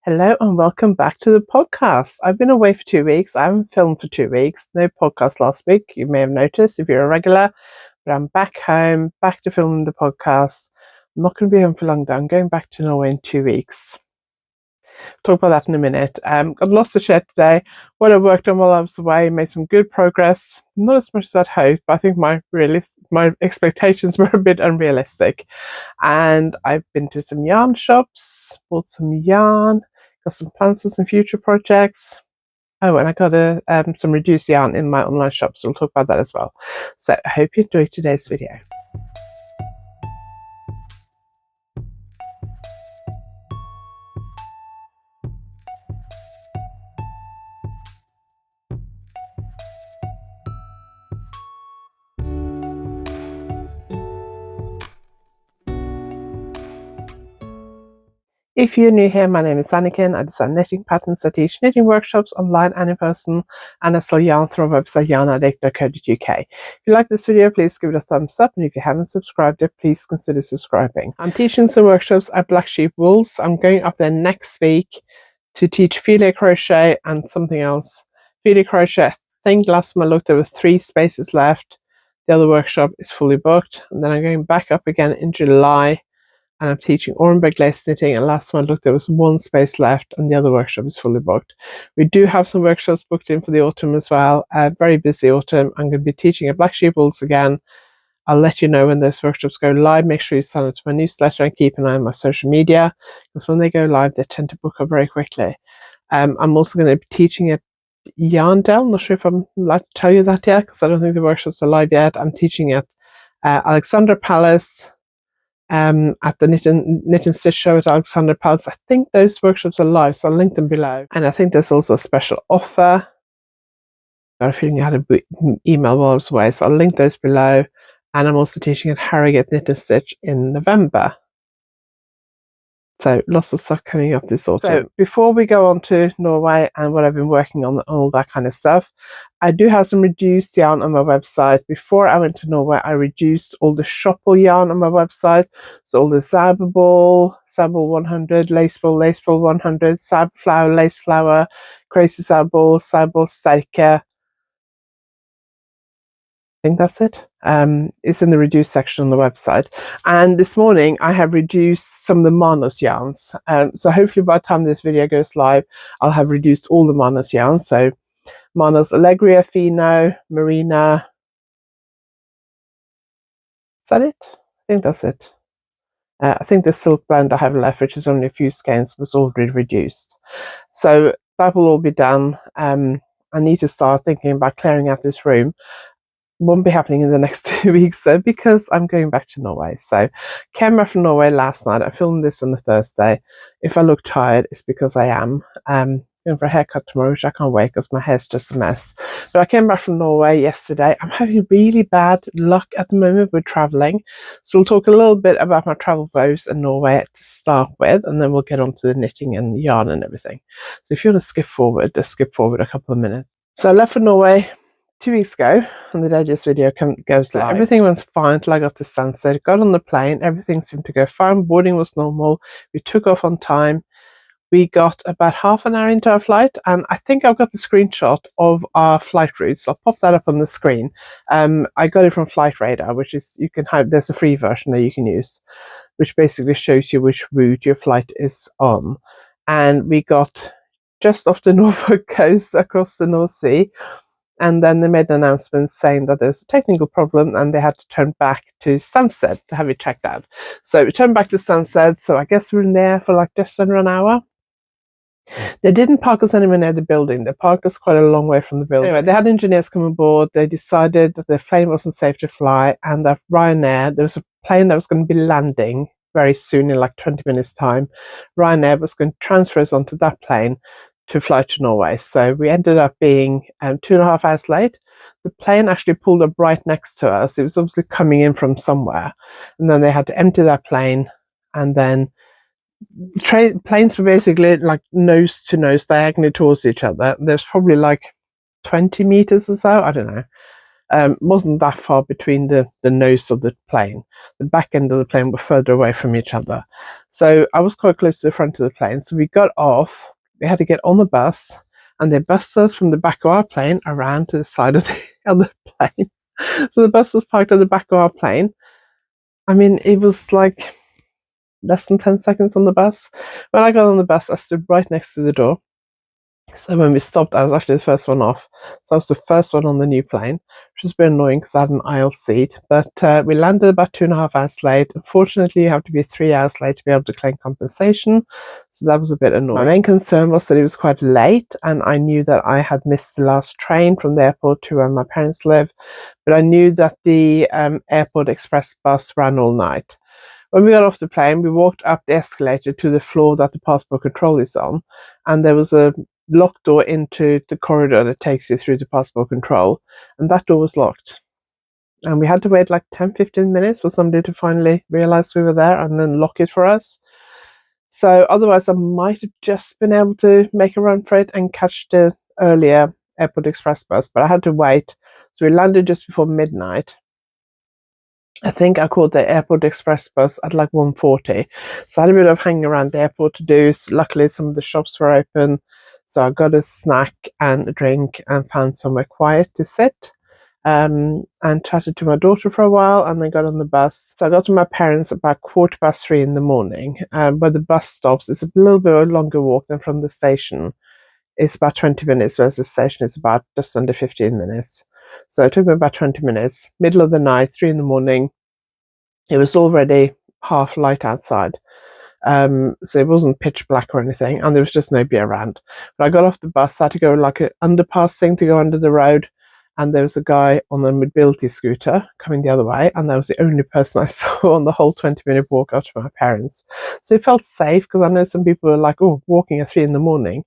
Hello and welcome back to the podcast. I've been away for 2 weeks. I haven't filmed for 2 weeks. No podcast last week. You may have noticed if you're a regular, but I'm back home, back to filming the podcast. I'm not going to be home for long though. I'm going back to Norway in 2 weeks. Talk about that in a minute. Got lots to share today. What I worked on while I was away, made some good progress. Not as much as I'd hoped, but I think my expectations were a bit unrealistic. And I've been to some yarn shops, bought some yarn, got some plans for some future projects. Oh, and I got some reduced yarn in my online shop, so we'll talk about that as well. So I hope you enjoyed today's video. If you're new here, my name is Anniken. I design knitting patterns. I teach knitting workshops online and in person, and I sell yarn through our website YarnAddict.co.uk. If you like this video, please give it a thumbs up, and if you haven't subscribed yet, please consider subscribing. I'm teaching some workshops at Black Sheep Wools. I'm going up there next week to teach filet crochet and something else. Filet crochet, I think last time I looked there were 3 spaces left. The other workshop is fully booked, and then I'm going back up again in July. And I'm teaching Ornberg lace knitting, and last time I looked there was 1 space left and the other workshop is fully booked. We do have some workshops booked in for the autumn as well. Very busy autumn. I'm going to be teaching at Black Sheep Wools again. I'll let you know when those workshops go live. Make sure you sign up to my newsletter and keep an eye on my social media, because when they go live they tend to book up very quickly. I'm also going to be teaching at YarnAddict. I'm not sure if I'm allowed to tell you that yet because I don't think the workshops are live yet. I'm teaching at Alexadra Palace, at the Knit and Stitch show at Alexandra Palace. I think those workshops are live, so I'll link them below. And I think there's also a special offer. Got a feeling I had an email while I was away, so I'll link those below. And I'm also teaching at Harrogate Knit and Stitch in November. So lots of stuff coming up this autumn. So before we go on to Norway and what I've been working on, all that kind of stuff, I do have some reduced yarn on my website. Before I went to Norway, I reduced all the Shopple yarn on my website. So all the Zabble 100, Laceball 100, Sabflower, Lace Flower, Crazy Zabble Sterke. I think that's it. It's in the reduced section on the website. And this morning I have reduced some of the Manos yarns. So hopefully by the time this video goes live, I'll have reduced all the Manos yarns. So Manos Allegria, Fino, Marina. Is that it? I think that's it. I think the silk blend I have left, which is only a few skeins, was already reduced. So that will all be done. I need to start thinking about clearing out this room. Won't be happening in the next 2 weeks though, because I'm going back to Norway. So came back from Norway last night. I filmed this on a Thursday. If I look tired, it's because I am. Going for a haircut tomorrow, which I can't wait because my hair's just a mess. But I came back from Norway yesterday. I'm having really bad luck at the moment with traveling. So we'll talk a little bit about my travel woes in Norway to start with, and then we'll get on to the knitting and yarn and everything. So if you want to skip forward, just skip forward a couple of minutes. So I left for Norway 2 weeks ago, on the day this video goes live. Everything went fine until I got to Stansted. Got on the plane, everything seemed to go fine. Boarding was normal. We took off on time. We got about half an hour into our flight, and I think I've got the screenshot of our flight routes. I'll pop that up on the screen. I got it from Flight Radar, which is, you can have, there's a free version that you can use, which basically shows you which route your flight is on. And we got just off the Norfolk coast across the North Sea. And then they made an announcement saying that there's a technical problem and they had to turn back to Stansted to have it checked out. So we turned back to Stansted. So I guess we were in there for like just under an hour. They didn't park us anywhere near the building. They parked us quite a long way from the building. Anyway, they had engineers come aboard. They decided that the plane wasn't safe to fly, and that Ryanair, there was a plane that was going to be landing very soon in like 20 minutes time. Ryanair was going to transfer us onto that plane to fly to Norway. So we ended up being 2.5 hours late. The plane actually pulled up right next to us. It was obviously coming in from somewhere. And then they had to empty that plane. And then planes were basically like nose to nose, diagonally towards each other. There's probably like 20 meters or so. I don't know. Wasn't that far between the nose of the plane. The back end of the plane were further away from each other. So I was quite close to the front of the plane. So we got off, we had to get on the bus, and they bussed us from the back of our plane around to the side of the other plane. So the bus was parked at the back of our plane. I mean, it was like less than 10 seconds on the bus. When I got on the bus, I stood right next to the door. So when we stopped, I was actually the first one off. So I was the first one on the new plane, which was a bit annoying because I had an aisle seat. But we landed about 2.5 hours late. Unfortunately, you have to be 3 hours late to be able to claim compensation. So that was a bit annoying. My main concern was that it was quite late, and I knew that I had missed the last train from the airport to where my parents live. But I knew that the airport express bus ran all night. When we got off the plane, we walked up the escalator to the floor that the passport control is on, and there was a locked door into the corridor that takes you through the passport control, and that door was locked. And we had to wait like 10-15 minutes for somebody to finally realize we were there and then lock it for us. So otherwise I might have just been able to make a run for it and catch the earlier airport express bus, but I had to wait. So we landed just before midnight. I think I caught the airport express bus at like 1:40. So I had a bit of hanging around the airport to do. So luckily some of the shops were open. So I got a snack and a drink and found somewhere quiet to sit, and chatted to my daughter for a while, and then got on the bus. So I got to my parents about 3:15 in the morning. Where the bus stops, it's a little bit of a longer walk than from the station. It's about 20 minutes, whereas the station is about just under 15 minutes. So it took me about 20 minutes, middle of the night, 3 in the morning. It was already half light outside. So it wasn't pitch black or anything, and there was just nobody around. But I got off the bus, I had to go like an underpass thing to go under the road, and there was a guy on a mobility scooter coming the other way, and that was the only person I saw on the whole 20-minute walk out to my parents. So it felt safe, because I know some people are like, oh, walking at 3 in the morning.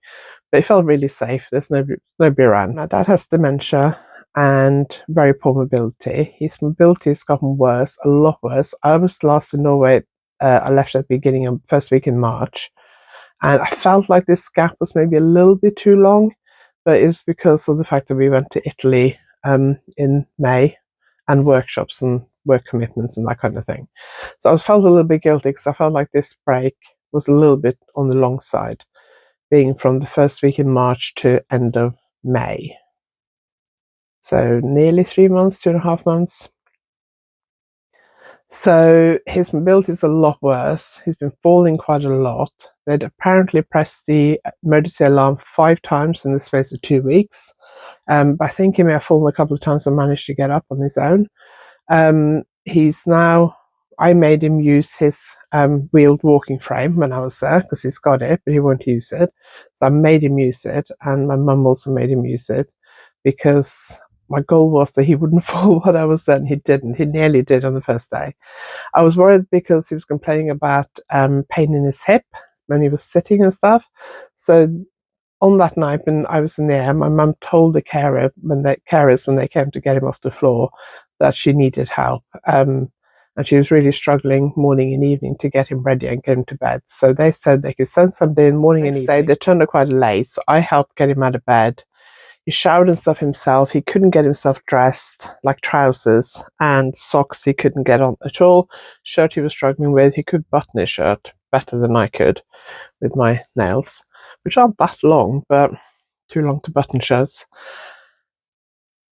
But it felt really safe. There's nobody around. My dad has dementia and very poor mobility. His mobility has gotten worse, a lot worse. I was last in Norway. I left at the beginning of first week in March, and I felt like this gap was maybe a little bit too long, but it was because of the fact that we went to Italy in May, and workshops and work commitments and that kind of thing. So I felt a little bit guilty, because I felt like this break was a little bit on the long side, being from the first week in March to end of May. So nearly 3 months, 2.5 months. So his mobility is a lot worse. He's been falling quite a lot. They'd apparently pressed the emergency alarm 5 times in the space of 2 weeks. But I think he may have fallen a couple of times and managed to get up on his own. He's now, I made him use his wheeled walking frame when I was there, because he's got it, but he won't use it. So I made him use it, and my mum also made him use it, because my goal was that he wouldn't fall while I was there, and he didn't. He nearly did on the first day. I was worried because he was complaining about pain in his hip when he was sitting and stuff. So on that night when I was in the air, my mum told the carers when they came to get him off the floor that she needed help. And she was really struggling morning and evening to get him ready and get him to bed. So they said they could send somebody in morning and evening. They turned up quite late, so I helped get him out of bed. He showered and stuff himself. He couldn't get himself dressed, like trousers and socks he couldn't get on at all. Shirt he was struggling with. He could button his shirt better than I could with my nails, which aren't that long, but too long to button shirts.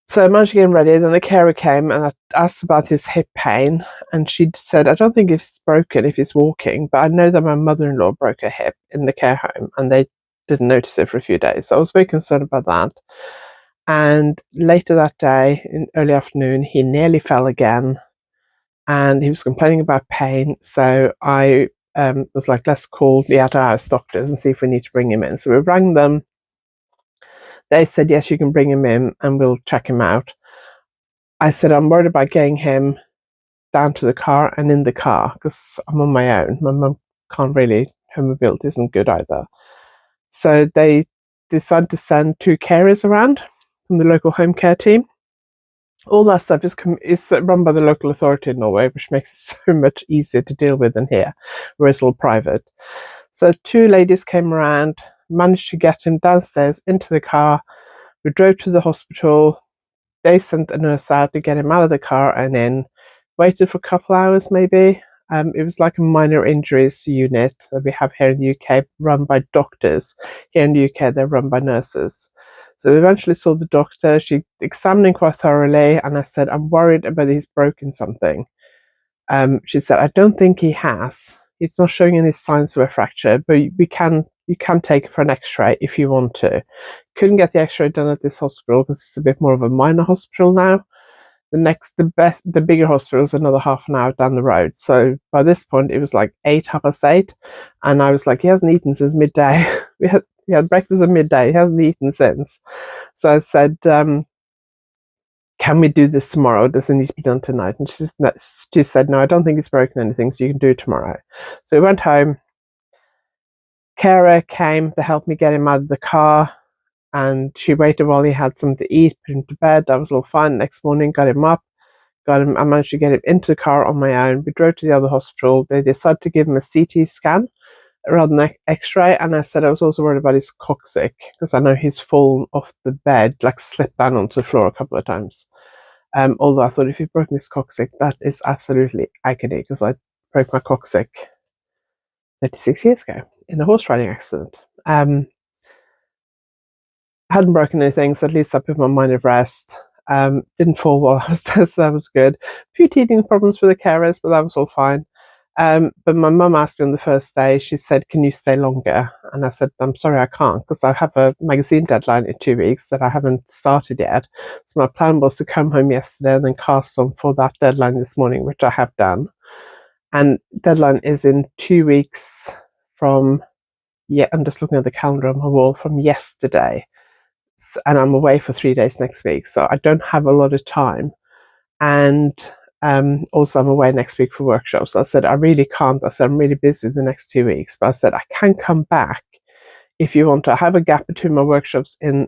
So I managed to get him ready. Then the carer came and I asked about his hip pain, and she said, I don't think it's broken if he's walking, but I know that my mother-in-law broke her hip in the care home and they didn't notice it for a few days. So I was very concerned about that. And later that day, in early afternoon, he nearly fell again, and he was complaining about pain. So I was like, let's call the out-of-hours doctors and see if we need to bring him in. So we rang them. They said, yes, you can bring him in and we'll check him out. I said, I'm worried about getting him down to the car and in the car, because I'm on my own. My mum can't really, her mobility isn't good either. So they decided to send 2 carers around from the local home care team. All that stuff is run by the local authority in Norway, which makes it so much easier to deal with than here, where it's all private. So 2 ladies came around, managed to get him downstairs into the car. We drove to the hospital. they sent a nurse out to get him out of the car, and then waited for a couple hours maybe. It was like a minor injuries unit that we have here in the UK, run by doctors. Here in the UK, they're run by nurses. So we eventually saw the doctor. She examined him quite thoroughly, and I said, I'm worried about he's broken something. She said, I don't think he has. It's not showing any signs of a fracture, but you can take it for an x-ray if you want to. Couldn't get the x-ray done at this hospital because it's a bit more of a minor hospital now. The bigger hospital is another half an hour down the road. So by this point, it was like 8:30, and I was like, he hasn't eaten since midday. He had breakfast at midday. He hasn't eaten since. So I said, can we do this tomorrow? Does it need to be done tonight? And she said, no, I don't think it's broken anything, so you can do it tomorrow. So we went home. Carer came to help me get him out of the car, and she waited while he had something to eat, put him to bed. That was all fine. Next morning, got him up, I managed to get him into the car on my own. We drove to the other hospital. They decided to give him a CT scan rather than x-ray, and I said I was also worried about his coccyx, because I know he's fallen off the bed, like slipped down onto the floor a couple of times. Although I thought, if you've broken his coccyx, that is absolutely agony, because I broke my coccyx 36 years ago in a horse riding accident. I hadn't broken anything, so at least I put my mind at rest. Didn't fall while I was there, so that was good. A few teething problems with the carers, but that was all fine. But my mum asked me on the first day, she said, can you stay longer? And I said, I'm sorry, I can't, because I have a magazine deadline in 2 weeks that I haven't started yet. So my plan was to come home yesterday and then cast on for that deadline this morning, which I have done. And deadline is in 2 weeks from, I'm just looking at the calendar on my wall, from yesterday. And I'm away for 3 days next week, so I don't have a lot of time. And also I'm away next week for workshops. I said, I really can't. I said, I'm really busy the next 2 weeks, but I said, I can come back if you want to. Have a gap between my workshops in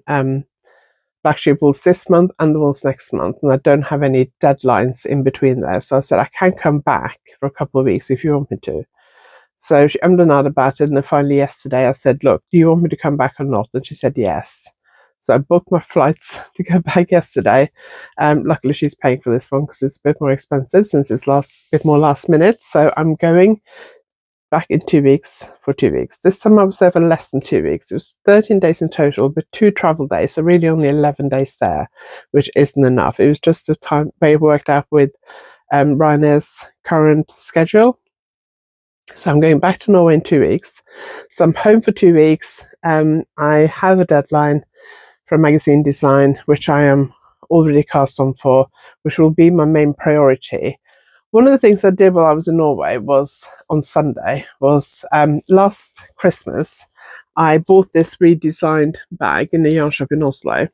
Black Sheep Wools this month and the Wools next month, and I don't have any deadlines in between there. So I said, I can come back for a couple of weeks if you want me to. So she ummed and ahed about it, and then finally yesterday I said, look, do you want me to come back or not? And she said yes. So I booked my flights to go back yesterday. Luckily she's paying for this one because it's a bit more expensive since it's a bit more last minute. So I'm going back in 2 weeks for 2 weeks. This time I was there for less than 2 weeks. It was 13 days in total, but 2 travel days, so really only 11 days there, which isn't enough. It was just the time they worked out with Ryanair's current schedule. So I'm going back to Norway in 2 weeks. So I'm home for 2 weeks. I have a deadline for magazine design, which I am already cast on for, which will be my main priority. One of the things I did while I was in Norway was, on Sunday, was last Christmas, I bought this redesigned bag in the yarn shop in Oslo.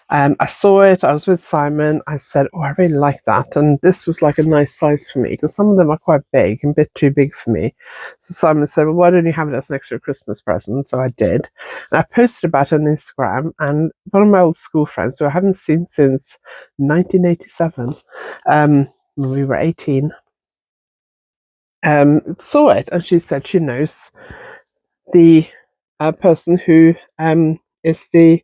I saw it, I was with Simon, I said, oh, I really like that, and this was like a nice size for me, because some of them are quite big, and a bit too big for me. So Simon said, well, why don't you have it as an extra Christmas present? So I did, and I posted about it on Instagram, and one of my old school friends, who I haven't seen since 1987, when we were 18, saw it, and she said she knows the person who is the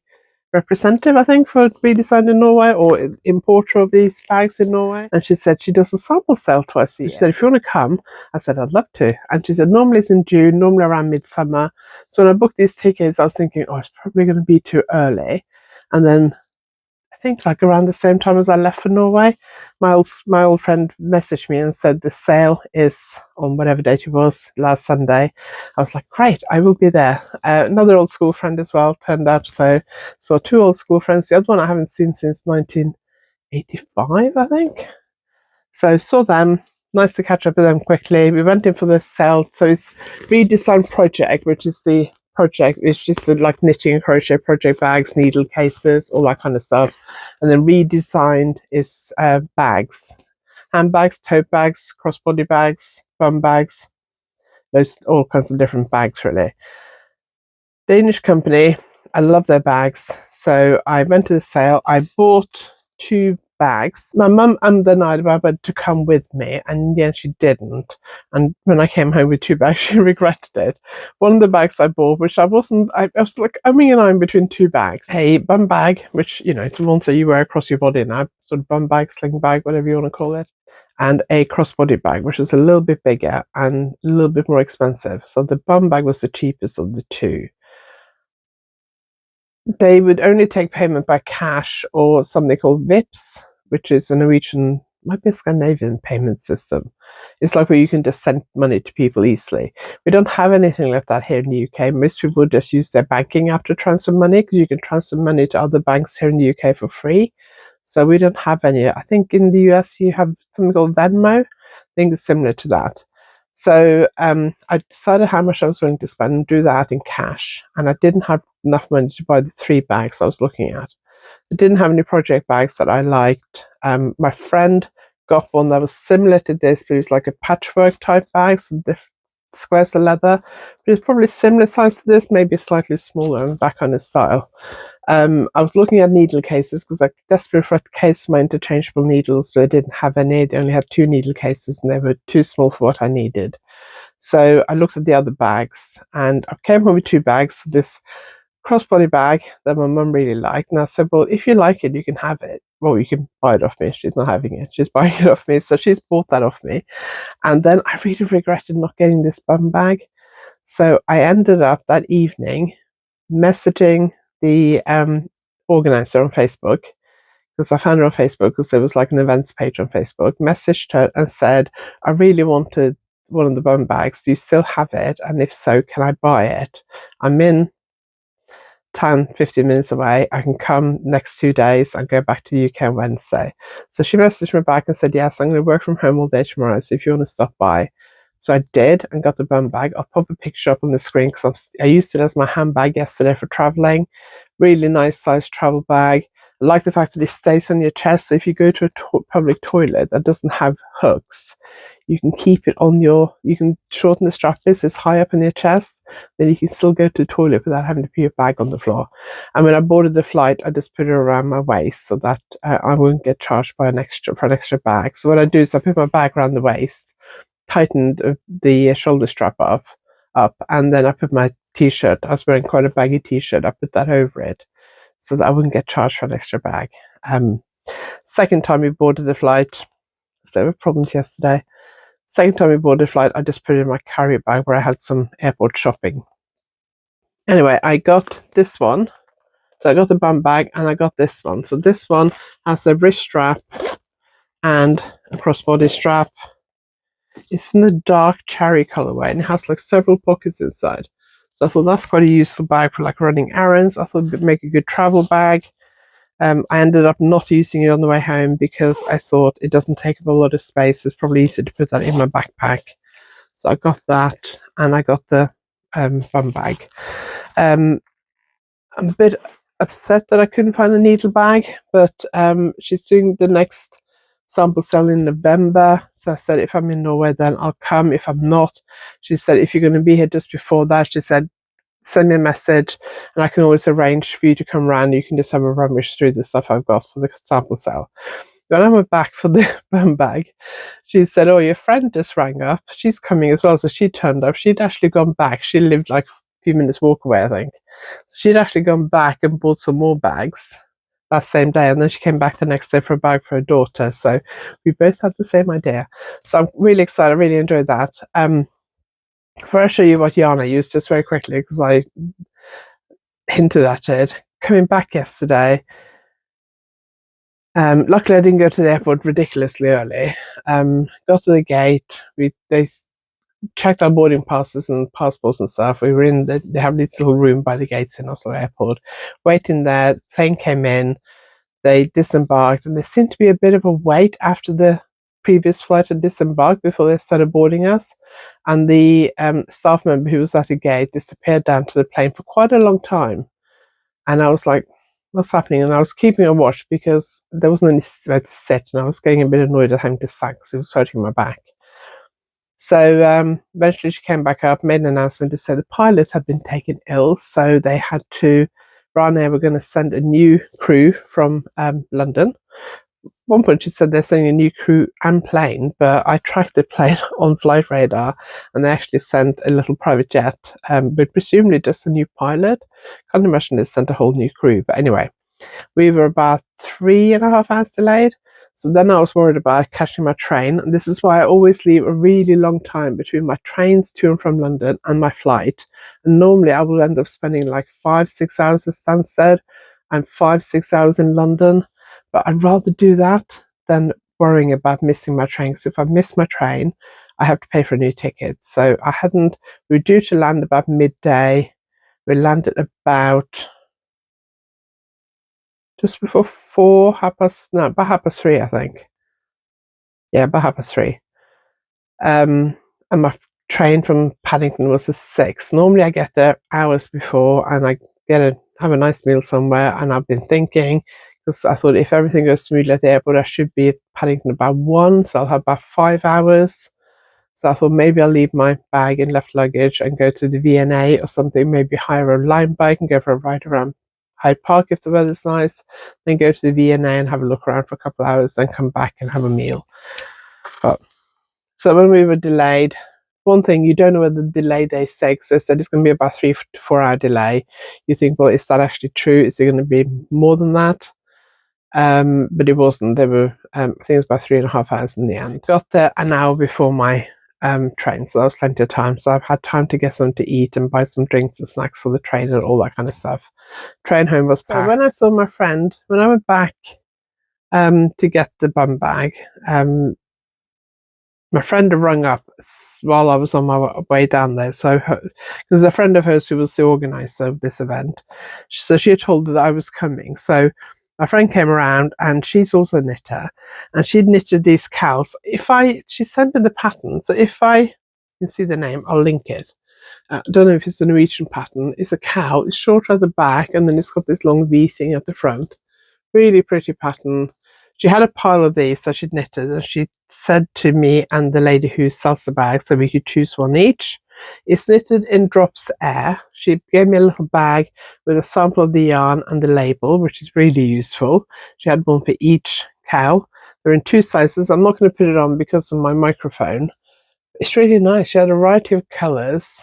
representative, I think, for redesigned in Norway, or importer of these bags in Norway. And she said she does a sample sale twice a year. She said, if you want to come, I said, I'd love to. And she said, normally it's in June, normally around midsummer. So when I booked these tickets, I was thinking, oh, it's probably going to be too early. And then I think like around the same time as I left for Norway, my old friend messaged me and said the sale is on whatever date it was, last Sunday. I was like, great, I will be there. Another old school friend as well turned up, so saw 2 old school friends. The other one I haven't seen since 1985, I think. So saw them. Nice to catch up with them quickly. We went in for the sale. So it's Redesign Project, which is the project, it's just like knitting and crochet project bags, needle cases, all that kind of stuff. And then Redesigned is bags, handbags, tote bags, crossbody bags, bum bags, those all kinds of different bags really. Danish company, I love their bags. So I went to the sale, I bought 2 bags. My mum denied about to come with me, and in the end she didn't. And when I came home with 2 bags, she regretted it. One of the bags I bought, which I was like umming and ahhing between 2 bags. A bum bag, which, you know, the ones that you wear across your body now, sort of bum bag, sling bag, whatever you want to call it. And a crossbody bag, which is a little bit bigger and a little bit more expensive. So the bum bag was the cheapest of the 2. They would only take payment by cash or something called VIPs, which is a Norwegian, might be a Scandinavian payment system. It's like where you can just send money to people easily. We don't have anything like that here in the UK. Most people just use their banking app to transfer money, because you can transfer money to other banks here in the UK for free. So we don't have any. I think in the US you have something called Venmo. I think it's similar to that. So I decided how much I was willing to spend and do that in cash. And I didn't have enough money to buy the 3 bags I was looking at. I didn't have any project bags that I liked. My friend got one that was similar to this, but it was like a patchwork type bag, some different squares of leather. But it's probably similar size to this, maybe slightly smaller and that kind of style. I was looking at needle cases because I was desperate for a case for my interchangeable needles, but I didn't have any. They only had 2 needle cases and they were too small for what I needed. So I looked at the other bags and I came home with 2 bags. This crossbody bag that my mum really liked, and I said, well, if you like it, you can have it. Well, you can buy it off me. She's not having it. She's buying it off me. So she's bought that off me. And then I really regretted not getting this bum bag. So I ended up that evening messaging the organizer on Facebook, because I found her on Facebook because there was like an events page on Facebook, messaged her and said, I really wanted one of the bum bags. Do you still have it? And if so, can I buy it? I'm in 10-15 minutes away. I can come next 2 days and go back to the UK on Wednesday. So she messaged me back and said, yes, I'm going to work from home all day tomorrow, so if you want to stop by. So I did and got the bum bag. I'll pop a picture up on the screen because I used it as my handbag yesterday for traveling. Really nice sized travel bag. I like the fact that it stays on your chest, so if you go to a public toilet that doesn't have hooks, you can keep it on you can shorten the strap bit so it's high up in your chest, then you can still go to the toilet without having to put your bag on the floor. And when I boarded the flight, I just put it around my waist so that I won't get charged for an extra bag. So what I do is I put my bag around the waist, tightened the shoulder strap up, and then I put my t-shirt. I was wearing quite a baggy t-shirt. I put that over it so that I wouldn't get charged for an extra bag. Second time we boarded the flight, so there were problems yesterday. Second time we boarded the flight, I just put it in my carrier bag where I had some airport shopping. Anyway, I got this one. So I got the bum bag and I got this one. So this one has a wrist strap and a crossbody strap. It's in the dark cherry colorway and it has like several pockets inside. So I thought that's quite a useful bag for like running errands. I thought it would make a good travel bag. I ended up not using it on the way home because I thought it doesn't take up a lot of space. It's probably easier to put that in my backpack. So I got that and I got the bum bag. I'm a bit upset that I couldn't find the needle bag, but she's doing the next sample sale in November. So I said, if I'm in Norway, then I'll come. If I'm not, she said, if you're going to be here just before that, she said, send me a message and I can always arrange for you to come around. You can just have a rummage through the stuff I've got for the sample sale. When I went back for the bum bag, she said, oh, your friend just rang up. She's coming as well. So she turned up. She'd actually gone back. She lived like a few minutes walk away, I think. She'd actually gone back and bought some more bags that same day. And then she came back the next day for a bag for her daughter. So we both had the same idea. So I'm really excited. I really enjoyed that. Before I show you what yarn I used, just very quickly, because I hinted at it, coming back yesterday, luckily I didn't go to the airport ridiculously early. Got to the gate, they checked our boarding passes and passports and stuff. We were in they have this little room by the gates in Oslo airport, waiting there. The plane came in, they disembarked, and there seemed to be a bit of a wait after the previous flight had disembarked before they started boarding us, and the staff member who was at the gate disappeared down to the plane for quite a long time. And I was like, what's happening? And I was keeping a watch because there wasn't anywhere to sit, and I was getting a bit annoyed at having to stand because it was hurting my back. So eventually she came back up, made an announcement to say the pilot had been taken ill, so they had to, Ryanair were going to send a new crew from London one point she said they're sending a new crew and plane, but I tracked the plane on Flight Radar, and they actually sent a little private jet, but presumably just a new pilot. Can't imagine they sent a whole new crew. But anyway, we were about 3.5 hours delayed. So then I was worried about catching my train. And this is why I always leave a really long time between my trains to and from London and my flight. And normally I will end up spending like 5-6 hours at Stansted and 5-6 hours in London. But I'd rather do that than worrying about missing my train. Because if I miss my train, I have to pay for a new ticket. So we were due to land about midday. We landed about just before 4, about 3:30, I think. Yeah, about 3:30. And my train from Paddington was at 6. Normally I get there hours before and I have a nice meal somewhere, and I've been thinking, because I thought if everything goes smoothly at the airport, I should be at Paddington about 1, so I'll have about 5 hours. So I thought maybe I'll leave my bag and left luggage and go to the V&A or something, maybe hire a line bike and go for a ride around Hyde Park if the weather's nice, then go to the V&A and have a look around for a couple of hours, then come back and have a meal. But so when we were delayed, one thing, you don't know whether the delay they say, because they said it's going to be about 3 to 4 hour delay. You think, well, is that actually true? Is it going to be more than that? But it wasn't. They were, I think it was about 3.5 hours in the end. Got there an hour before my train, so that was plenty of time. So I've had time to get something to eat and buy some drinks and snacks for the train and all that kind of stuff. Train home was packed. So when I saw my friend, when I went back to get the bum bag, my friend had rung up while I was on my way down there. So there's a friend of hers who was the organizer of this event. So she had told her that I was coming. So my friend came around, and she's also a knitter, and she'd knitted these cowls. She sent me the pattern. So if I can see the name, I'll link it. I don't know if it's a Norwegian pattern. It's a cowl. It's short at the back, and then it's got this long V thing at the front. Really pretty pattern. She had a pile of these that she'd knitted, and she said to me and the lady who sells the bags that we could choose one each. It's knitted in Drops Air. She gave me a little bag with a sample of the yarn and the label, which is really useful. She had one for each cowl. They're in 2 sizes. I'm not going to put it on because of my microphone. It's really nice. She had a variety of colours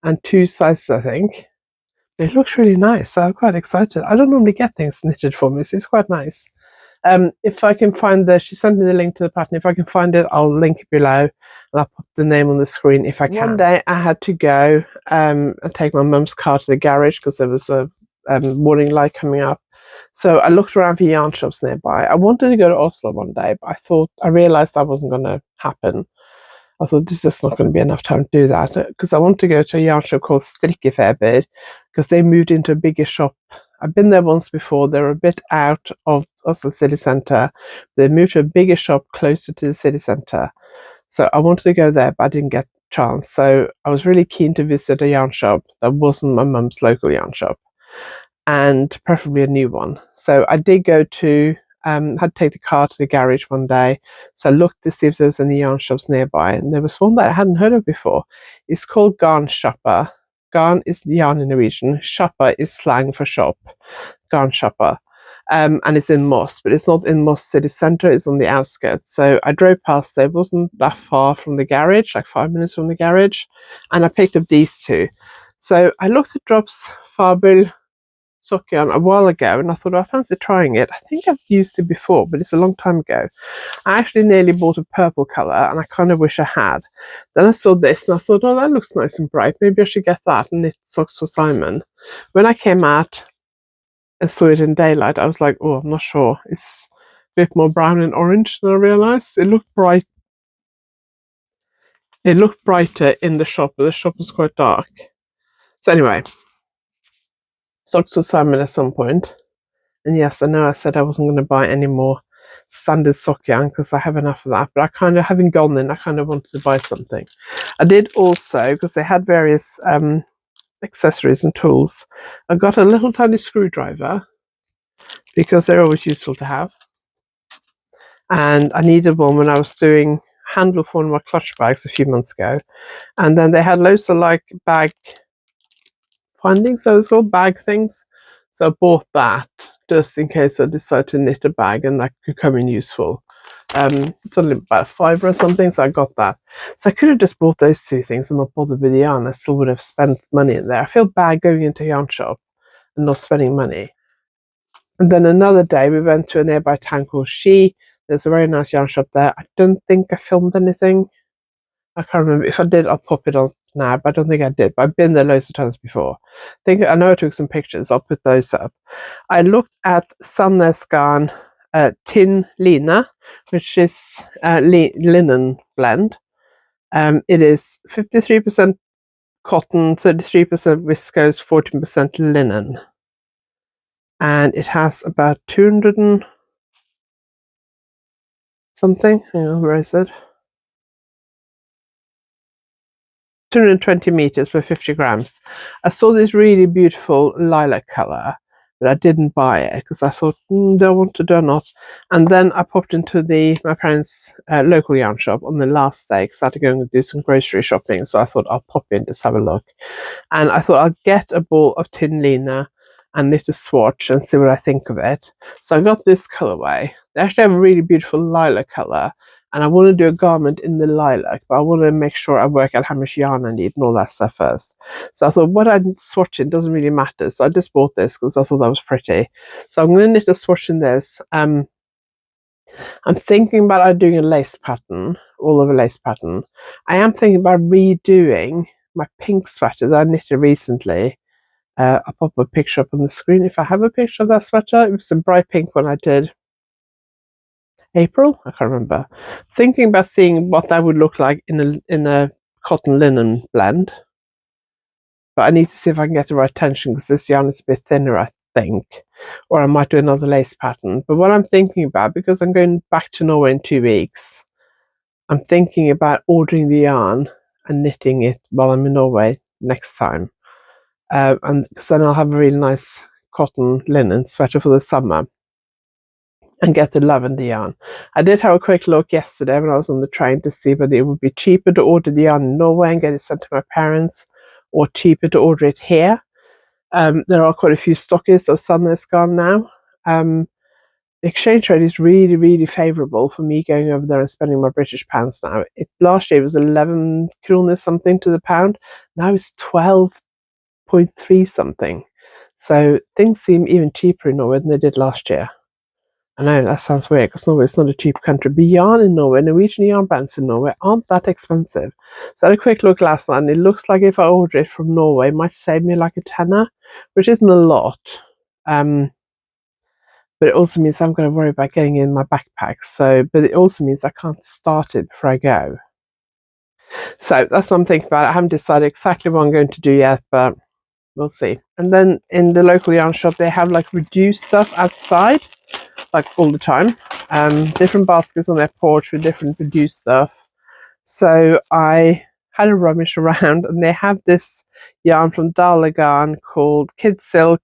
and 2 sizes, I think. It looks really nice, so I'm quite excited. I don't normally get things knitted for me, so it's quite nice. If I can find she sent me the link to the pattern. If I can find it, I'll link it below, and I'll put the name on the screen if I can. One day I had to go and take my mum's car to the garage because there was a warning light coming up. So I looked around for yarn shops nearby. I wanted to go to Oslo one day, but I realised that wasn't going to happen. I thought this is just not going to be enough time to do that, because I want to go to a yarn shop called Strikkefeber, because they moved into a bigger shop. I've been there once before. They're a bit out of the city centre. They moved to a bigger shop closer to the city centre. So I wanted to go there, but I didn't get a chance. So I was really keen to visit a yarn shop that wasn't my mum's local yarn shop, and preferably a new one. So I did go to had to take the car to the garage one day, so I looked to see if there was any yarn shops nearby, and there was one that I hadn't heard of before. It's called Garn Shopper. Garn is yarn in Norwegian. Shopper is slang for shop. Garn Shopper. And it's in Moss, but it's not in Moss city centre, it's on the outskirts. So I drove past there. It wasn't that far from the garage, like 5 minutes from the garage, and I picked up these 2. So I looked at Drops Fabel Sock-yarn a while ago, and I thought, I fancy trying it. I think I've used it before, but it's a long time ago. I actually nearly bought a purple colour, and I kind of wish I had. Then I saw this, and I thought, oh, that looks nice and bright. Maybe I should get that and knit socks for Simon. When I came out and saw it in daylight, I was like, oh, I'm not sure. It's a bit more brown and orange than I realised. It looked bright. It looked brighter in the shop, but the shop was quite dark. So anyway, socks for Simon at some point. And yes, I know I said I wasn't going to buy any more standard sock yarn because I have enough of that, but I kind of, having gone in, I kind of wanted to buy something. I did also, because they had various accessories and tools, I got a little tiny screwdriver because they're always useful to have. And I needed one when I was doing handle for one of my clutch bags a few months ago. And then they had loads of like bag findings, so it's called bag things. So I bought that just in case I decide to knit a bag, and that could come in useful. It's only about £5 or something, so I got that. So I could have just bought those two things and not bothered with the yarn. I still would have spent money in there. I feel bad going into a yarn shop and not spending money. And then another day we went to a nearby town called She. There's a very nice yarn shop there. I don't think I filmed anything. I can't remember. If I did, I'll pop it on now, but I don't think I did. But I've been there loads of times before. I know I took some pictures. I'll put those up. I looked at Sandnes Garn Tin Lina, which is linen blend. It is 53% cotton, 33% viscose, 14% linen. And it has about 200 and something. Hang on, where is it? 220 meters for 50 grams. I saw this really beautiful lilac color, but I didn't buy it because I thought, do I want to do or not? And then I popped into my parents' local yarn shop on the last day because I had to go and do some grocery shopping. So I thought I'll pop in, just have a look. And I thought I'll get a ball of Tin Lina and knit a swatch and see what I think of it. So I got this colorway. They actually have a really beautiful lilac color. And I want to do a garment in the lilac, but I want to make sure I work out how much yarn I need and all that stuff first. So I thought what I swatch in doesn't really matter. So I just bought this because I thought that was pretty. So I'm going to knit a swatch in this. I'm thinking about doing a lace pattern, all over lace pattern. I am thinking about redoing my pink sweater that I knitted recently. I'll pop a picture up on the screen if I have a picture of that sweater. It was a bright pink one I did. April? I can't remember. Thinking about seeing what that would look like in a cotton linen blend. But I need to see if I can get the right tension because this yarn is a bit thinner, I think. Or I might do another lace pattern. But what I'm thinking about, because I'm going back to Norway in 2 weeks, I'm thinking about ordering the yarn and knitting it while I'm in Norway next time. And because then I'll have a really nice cotton linen sweater for the summer. And get the lavender yarn. I did have a quick look yesterday when I was on the train to see whether it would be cheaper to order the yarn in Norway and get it sent to my parents, or cheaper to order it here. There are quite a few stockists of Sandnes Garn now. The exchange rate is really, really favourable for me going over there and spending my British pounds now. Last year it was 11 kroner something to the pound. Now it's 12.3 something. So things seem even cheaper in Norway than they did last year. I know that sounds weird because Norway is not a cheap country, but yarn in Norway, Norwegian yarn brands in Norway aren't that expensive. So I had a quick look last night and it looks like if I order it from Norway, it might save me like a tenner, which isn't a lot. But it also means I'm going to worry about getting it in my backpack. But it also means I can't start it before I go. So that's what I'm thinking about. I haven't decided exactly what I'm going to do yet, but we'll see. And then in the local yarn shop, they have like reduced stuff outside. Like all the time, different baskets on their porch with different reduced stuff. So I had a rummage around and they have this yarn from Garn called Kid Silk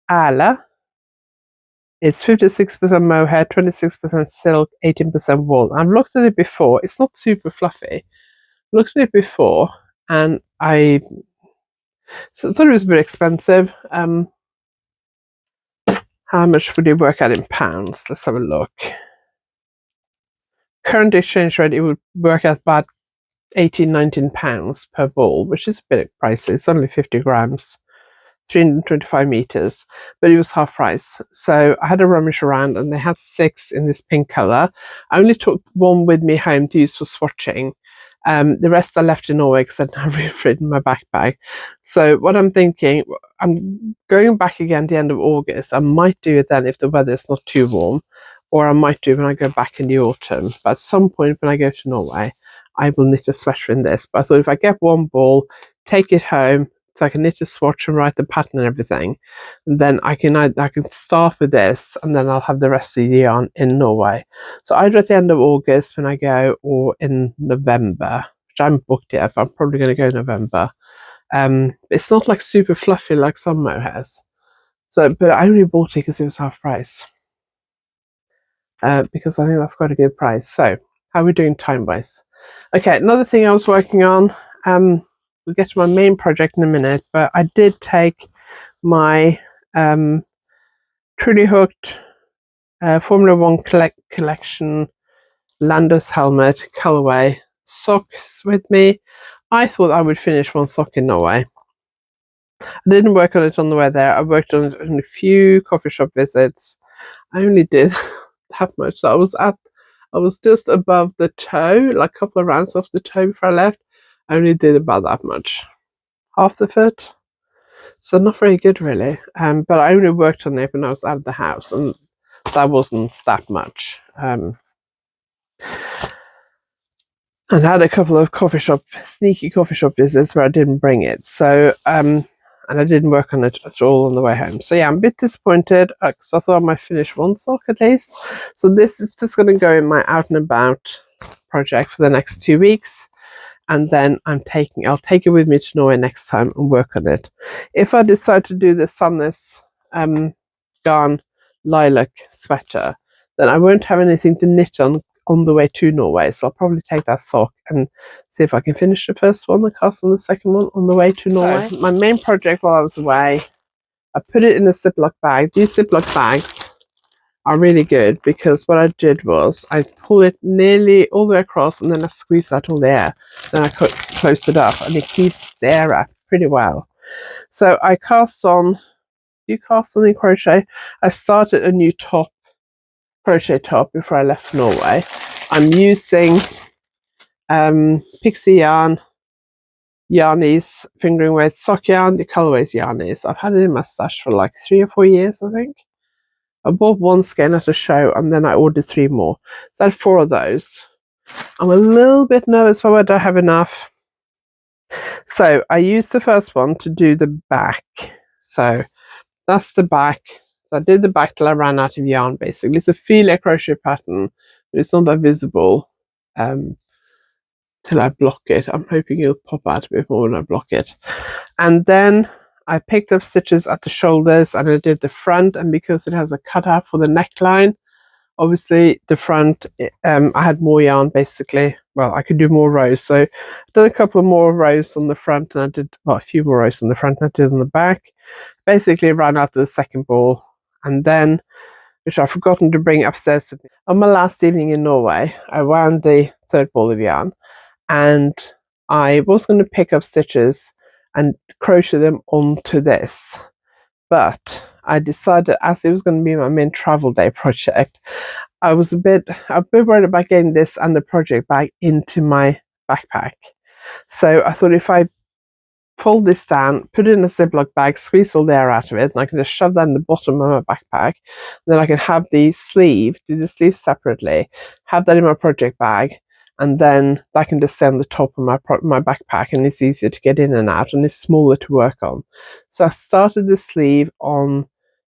Allis. It's 56% mohair, 26% silk, 18% wool. I've looked at it before. It's not super fluffy. Looked at it before and I thought it was a bit expensive. How much would it work out in pounds? Let's have a look. Current exchange rate, it would work out about £18-19 per ball, which is a bit pricey. It's only 50 grams, 325 meters, but it was half price. So I had a rummage around and they had 6 in this pink color. I only took one with me home to use for swatching. The rest I left in Norway because I'd never refilled in my backpack. So what I'm thinking, I'm going back again at the end of August. I might do it then if the weather's not too warm, or I might do it when I go back in the autumn. But at some point when I go to Norway, I will knit a sweater in this. But I thought if I get one ball, take it home, so I can knit a swatch and write the pattern and everything, and then I can start with this, and then I'll have the rest of the yarn in Norway. So either at the end of August when I go, or in November, which I haven't booked yet, but I'm probably going to go in November. It's not like super fluffy like some mohairs. So, but I only bought it because it was half price. Because I think that's quite a good price. So, how are we doing time-wise? Okay, another thing I was working on, we'll get to my main project in a minute, but I did take my Truly Hooked Formula One collection Lando's helmet colorway socks with me. I thought I would finish one sock in Norway. I didn't work on it on the way there. I worked on it in a few coffee shop visits. I only did that much. So I was just above the toe, like a couple of rounds off the toe before I left. I only did about that much, half the foot. So not very good really. But I only worked on it when I was out of the house, and that wasn't that much. And I had a couple of sneaky coffee shop visits where I didn't bring it. So, and I didn't work on it at all on the way home. So yeah, I'm a bit disappointed because I thought I might finish one sock at least. So this is just going to go in my out and about project for the next 2 weeks. And then I'll take it with me to Norway next time and work on it. If I decide to do the Sunless yarn lilac sweater, then I won't have anything to knit on the way to Norway, so I'll probably take that sock and see if I can finish the first one and cast on the second one on the way to Norway. So, my main project while I was away, I put it in a Ziploc bag. These Ziploc bags are really good because what I did was I pull it nearly all the way across and then I squeeze out all the air. Then I close it up and it keeps the air up pretty well. So I cast on, you cast on in crochet. I started a new crochet top before I left Norway. I'm using Pixie yarn, Yarnies fingering weight sock yarn. The colorway's Yarnies. I've had it in my stash for like 3 or 4 years, I think. I bought one skein at a show and then I ordered 3 more. So I had 4 of those. I'm a little bit nervous for whether I have enough. So I used the first one to do the back. So that's the back. So I did the back till I ran out of yarn basically. It's a filet crochet pattern, but it's not that visible till I block it. I'm hoping it'll pop out a bit more when I block it. And then I picked up stitches at the shoulders and I did the front, and because it has a cutout for the neckline, obviously the front, I had more yarn basically. Well, I could do more rows, so I did a couple of more rows on the front and I did, well, a few more rows on the front than I did on the back. Basically ran out of the second ball, and then, which I've forgotten to bring upstairs with me. On my last evening in Norway, I wound the third ball of yarn and I was going to pick up stitches and crochet them onto this, but I decided, as it was going to be my main travel day project, I was a bit worried about getting this and the project bag into my backpack. So I thought if I fold this down, put it in a Ziploc bag, squeeze all the air out of it, and I can just shove that in the bottom of my backpack. Then I can have the sleeve, do the sleeve separately, have that in my project bag, and then that can just stay on the top of my backpack, and it's easier to get in and out, and it's smaller to work on. So I started the sleeve on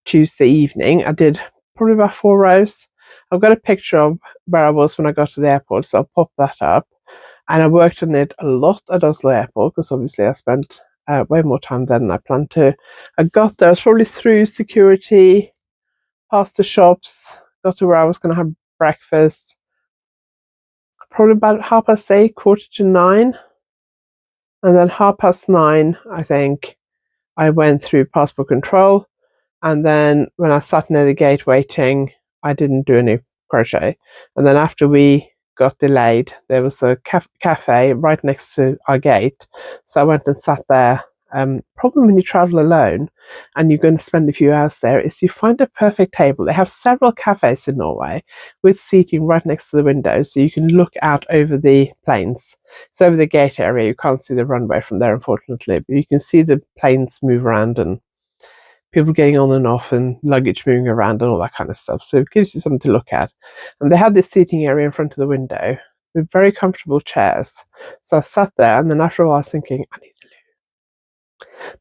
Tuesday evening. I did probably about 4 rows. I've got a picture of where I was when I got to the airport, so I'll pop that up. And I worked on it a lot at Oslo Airport because obviously I spent way more time there than I planned to. I got there, I was probably through security, past the shops, got to where I was going to have breakfast. Probably about 8:30, 8:45. And then 9:30, I think, I went through passport control. And then when I sat near the gate waiting, I didn't do any crochet. And then after we got delayed, there was a cafe right next to our gate. So I went and sat there. Problem when you travel alone and you're going to spend a few hours there is you find a perfect table. They have several cafes in Norway with seating right next to the window, so you can look out over the plains. So over the gate area, you can't see the runway from there, unfortunately, but you can see the planes move around and people getting on and off and luggage moving around and all that kind of stuff. So it gives you something to look at. And they had this seating area in front of the window with very comfortable chairs. So I sat there, and then after a while I was thinking, I need to leave.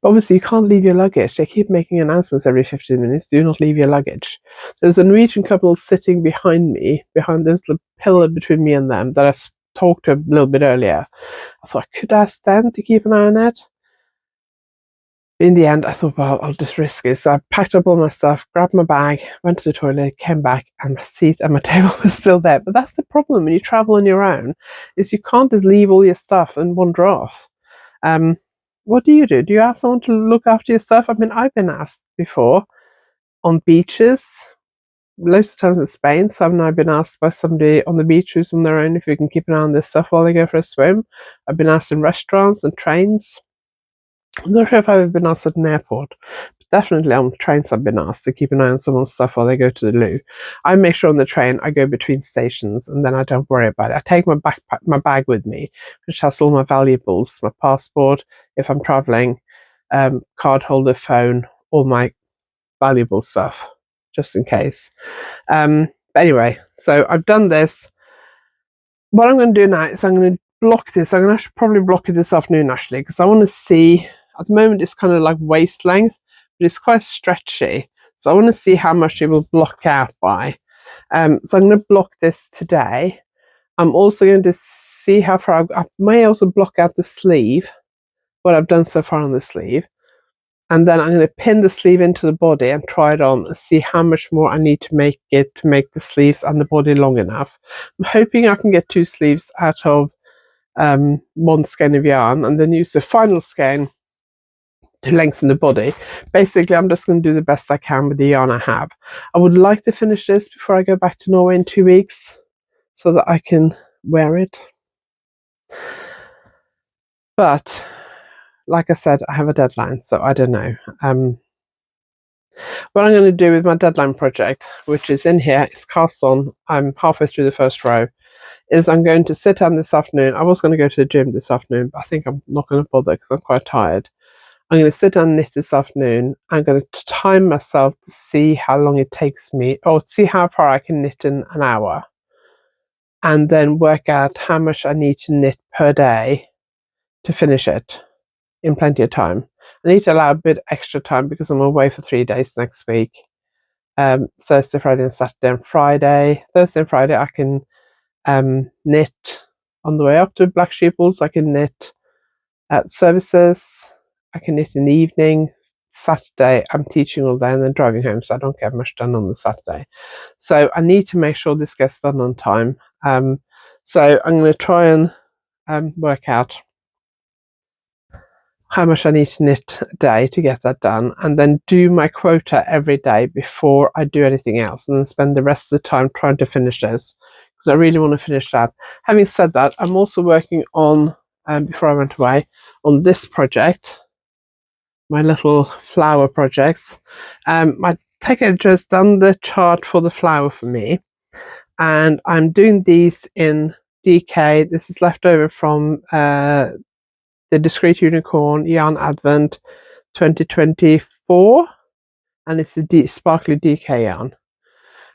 But obviously you can't leave your luggage. They keep making announcements every 15 minutes. Do not leave your luggage. There's a Norwegian couple sitting behind me, behind this little pillar between me and them that I talked to a little bit earlier. I thought, could I stand to keep an eye on it? In the end, I thought, well, I'll just risk it. So I packed up all my stuff, grabbed my bag, went to the toilet, came back, and my seat and my table was still there. But that's the problem when you travel on your own, is you can't just leave all your stuff and wander off. What do you do? Do you ask someone to look after your stuff? I mean, I've been asked before. on beaches. Loads of times in Spain, so I've now been asked by somebody on the beach who's on their own if we can keep an eye on this stuff while they go for a swim. I've been asked in restaurants and trains. I'm not sure if I've ever been asked at an airport, but definitely on trains I've been asked to keep an eye on someone's stuff while they go to the loo. I make sure on the train I go between stations and then I don't worry about it. I take my bag with me, which has all my valuables, my passport, if I'm traveling, card holder, phone, all my valuable stuff, just in case. But anyway, so I've done this. What I'm going to do now is I'm going to block this. I'm going to probably block it this afternoon, actually, because I want to see. At the moment, it's kind of like waist length, but it's quite stretchy. So I want to see how much it will block out by. So I'm going to block this today. I'm also going to see how far I may also block out the sleeve, what I've done so far on the sleeve. And then I'm going to pin the sleeve into the body and try it on and see how much more I need to make it to make the sleeves and the body long enough. I'm hoping I can get 2 sleeves out of 1 skein of yarn and then use the final skein to lengthen the body. Basically, I'm just going to do the best I can with the yarn I have. I would like to finish this before I go back to Norway in 2 weeks so that I can wear it. But like I said, I have a deadline, so I don't know. What I'm going to do with my deadline project, which is in here, it's cast on, I'm halfway through the first row, is I'm going to sit down this afternoon. I was going to go to the gym this afternoon, but I think I'm not going to bother because I'm quite tired. I'm going to sit down and knit this afternoon. I'm going to time myself to see how long it takes me, or see how far I can knit in an hour, and then work out how much I need to knit per day to finish it in plenty of time. I need to allow a bit extra time because I'm away for 3 days next week. Thursday, Friday and Saturday and Friday. Thursday and Friday I can knit on the way up to Black Sheeples. I can knit at services. I can knit in the evening. Saturday I'm teaching all day and then driving home, so I don't get much done on the Saturday. So I need to make sure this gets done on time. So I'm going to try and work out how much I need to knit a day to get that done, and then do my quota every day before I do anything else, and then spend the rest of the time trying to finish this, because I really want to finish that. Having said that, I'm also working on, before I went away, on this project, my little flower projects. My tech editor has done the chart for the flower for me, and I'm doing these in DK. This is left over from the Discreet Unicorn Yarn Advent 2024, and it's a sparkly DK yarn.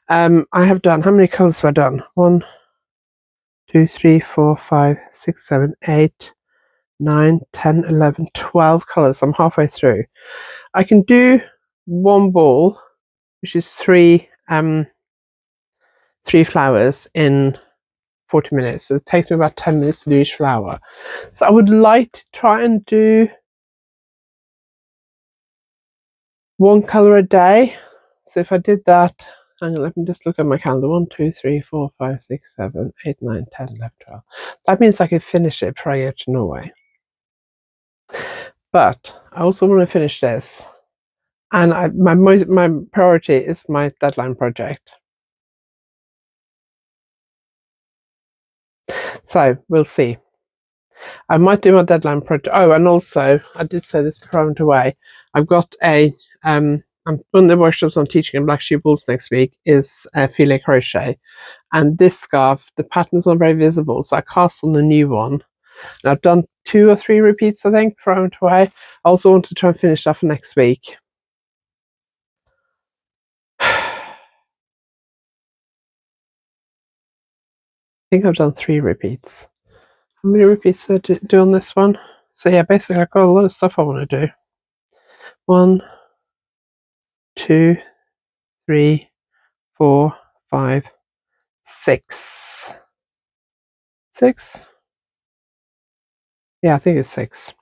I have done, how many colours have I done? 1, 2, 3, 4, 5, 6, 7, 8, 9, 10, 11, 12 colours. I'm halfway through. I can do 1 ball, which is 3 flowers in 40 minutes. So it takes me about 10 minutes to do each flower. So I would like to try and do 1 colour a day. So if I did that, hang on, let me just look at my calendar. 1, 2, 3, 4, 5, 6, 7, 8, 9, 10, 11, 12. That means I could finish it before I get to Norway. But I also want to finish this. And my priority is my deadline project. So we'll see. I might do my deadline project. Oh, and also I did say this before I went away. I've got a one of the workshops I'm teaching in Black Sheeples next week is filet crochet, and this scarf, the pattern's not very visible, so I cast on a new one. And I've done 2 or 3 repeats, I think, before I went away. I also want to try and finish that for next week. I think I've done 3 repeats. How many repeats did I do on this one? So yeah, basically I've got a lot of stuff I want to do. 1, 2, 3, 4, 5, 6. 6? Yeah, I think it's 6.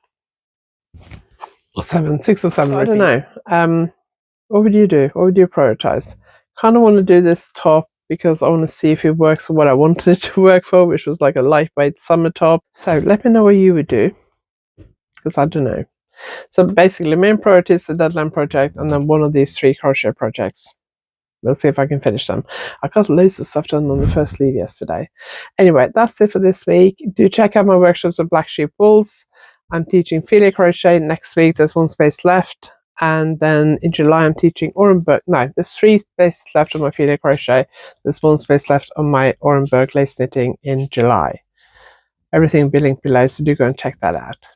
Or 7. 6 or 7. I don't know. What would you do? What would you prioritize? Kind of want to do this top because I want to see if it works for what I wanted it to work for, which was like a lightweight summer top. So let me know what you would do, because I don't know. So basically, main priority is the deadline project, and then one of these 3 crochet projects. We'll see if I can finish them. I got loads of stuff done on the first sleeve yesterday. Anyway, that's it for this week. Do check out my workshops of Black Sheep Wools. I'm teaching filet crochet next week. There's 1 space left. And then in July, I'm teaching Orenburg. No, there's 3 spaces left on my filet crochet. There's 1 space left on my Orenburg lace knitting in July. Everything will be linked below, so do go and check that out.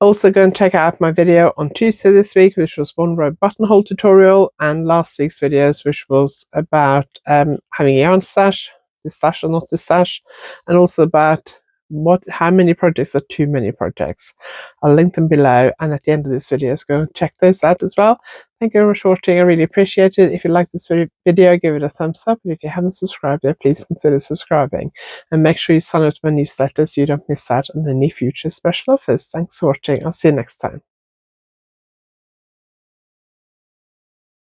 Also go and check out my video on Tuesday this week, which was 1-row buttonhole tutorial, and last week's videos, which was about having a yarn stash, the stash or not the stash, and also about how many projects are too many projects. I'll link them below, and at the end of this video, so go and check those out as well. Thank you very much for watching. I really appreciate it. If you like this video, give it a thumbs up, and if you haven't subscribed yet, please consider subscribing, and make sure you sign up to my newsletter so you don't miss out on any future special offers. Thanks for watching. I'll see you next time.